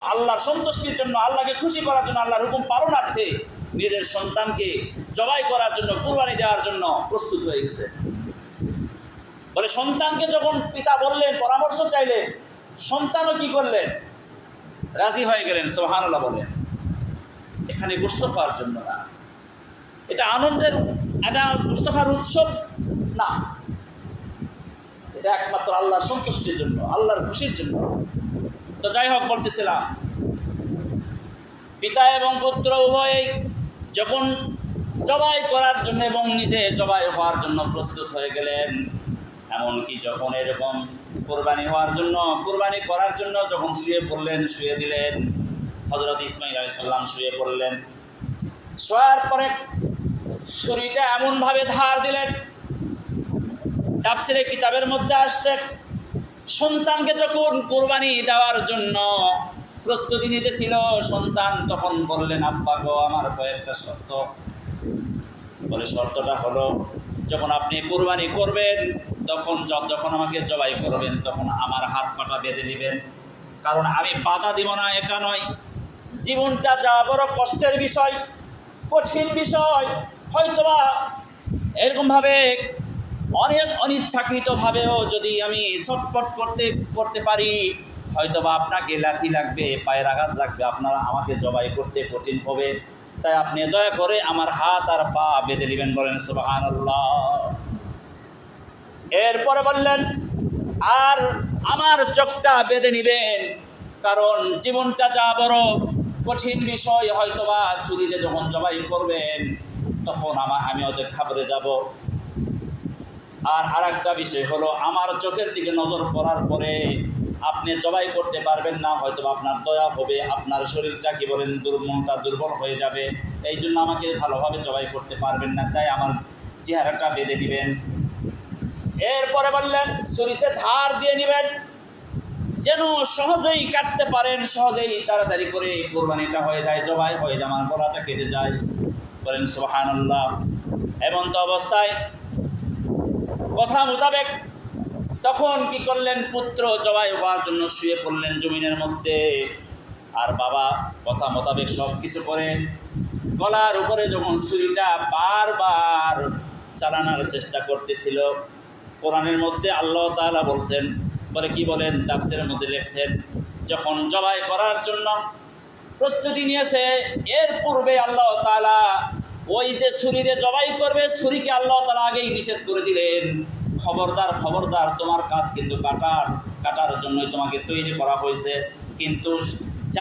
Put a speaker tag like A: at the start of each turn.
A: আল্লাহর সন্তুষ্টির জন্য, আল্লাহকে খুশি করার জন্য, আল্লাহর হুকুম পালনার্থে নিজের সন্তানকে জবাই করার জন্য, কুরবানি দেওয়ার জন্য প্রস্তুত হয়ে গেছে। বলে সন্তানকে যখন পিতা বললেন, পরামর্শ চাইলেন, সন্তানও কি করলেন? রাজি হয়ে গেলেন। সুবহানাল্লাহ বলেন। এখানে গোশত খাওয়ার জন্য না, এটা আনন্দের, এটা গোশত খাওয়ার উৎসব না, এটা একমাত্র আল্লাহর সন্তুষ্টির জন্য, আল্লাহর খুশির জন্য। তো যাই হোক, বলতেছিলাম পিতা এবং পুত্র উভয়েই যখন জবাই করার জন্য এবং নিজে জবাই হওয়ার জন্য প্রস্তুত হয়ে গেলেন, এমনকি যখন এরকম কোরবানি হওয়ার জন্য, কোরবানি করার জন্য যখন শুয়ে পড়লেন, শুয়ে দিলেন, হযরত ইসমাঈল আলাইহিস সালাম শুয়ে পড়লেন। শোয়ার পরে ছুরিটা এমনভাবে ধার দিলেন, তাফসীরে কিতাবের মধ্যে আসছে, সন্তানকে যখন কোরবানি দেওয়ার জন্য প্রস্তুতি নিতেছিল, সন্তান তখন বললেন, আব্বা গো, আমার কয়েকটা শর্ত। বলে শর্তটা হলো, যখন আপনি কোরবানি করবেন, যখন আমাকে জবাই করবেন, তখন আমার হাত পাটা বেঁধে নেবেন, কারণ আমি বাধা দিব না এটা নয়। জীবনটা যা বড় কষ্টের বিষয়, কঠিন বিষয়, হয়তোবা এরকমভাবে অনেক অনিচ্ছাকৃতভাবেও যদি আমি ছটফট করতে পারি, হয়তোবা আপনাকে লাথি লাগবে, পায়ের আঘাত লাগবে, আপনারা আমাকে জবাই করতে কঠিন হবে, তাই আপনি দয়া করে আমার হাত আর পা বেঁধে নেবেন। বলেন সুবহানাল্লাহ। এরপরে বললেন, আর আমার চোখটা বেঁধে নেবেন, কারণ জীবনটা যা বড় কঠিন বিষয়, হয়তোবা ছুরিতে যখন জবাই করবেন তখন আমি ওদের খাবারে যাব। আর একটা বিষয় হলো, আমার চোখের দিকে নজর পড়ার পরে আপনি জবাই করতে পারবেন না, হয়তো আপনার দয়া হবে, আপনার শরীরটা কি বলেন, মনটা দুর্বল হয়ে যাবে, এই জন্য আমাকে ভালোভাবে জবাই করতে পারবেন না, তাই আমার চেহারাটা বেঁধে নেবেন। এরপরে বললেন, ছুরিতে ধার দিয়ে নেবেন, যেন সহজেই কাটতে পারেন, সহজেই তাড়াতাড়ি করে কোরবানিটা হয়ে যায়, জবাই হয়ে যায়, আমার গলাটা কেটে যায়। বলেন সুবহানাল্লাহ। এমন তো অবস্থায় কথা মোতাবেক তখন কি করলেন, পুত্র জবাই হওয়ার জন্য শুয়ে পড়লেন জমিনের মধ্যে, আর বাবা কথা মোতাবেক সব কিছু করে গলার উপরে যখন ছুরিটা বারবার চালানোর চেষ্টা করতেছিল, কোরআনের মধ্যে আল্লাহ তাআলা বলছেন, বলে কি বলেন, তাফসীরের মধ্যে লিখছেন, যখন জবাই করার জন্য প্রস্তুতি নিয়েছে, এর পূর্বে আল্লাহ তাআলা ওই যে ছুরিতে জবাই করবে, ছুরিকে আল্লাহ তাআলা আগেই নিষেধ করে দিলেন, খবরদার খবরদার, তোমার কাজ কিন্তু কাটার জন্যই তোমাকে তৈরি করা হয়েছে, কিন্তু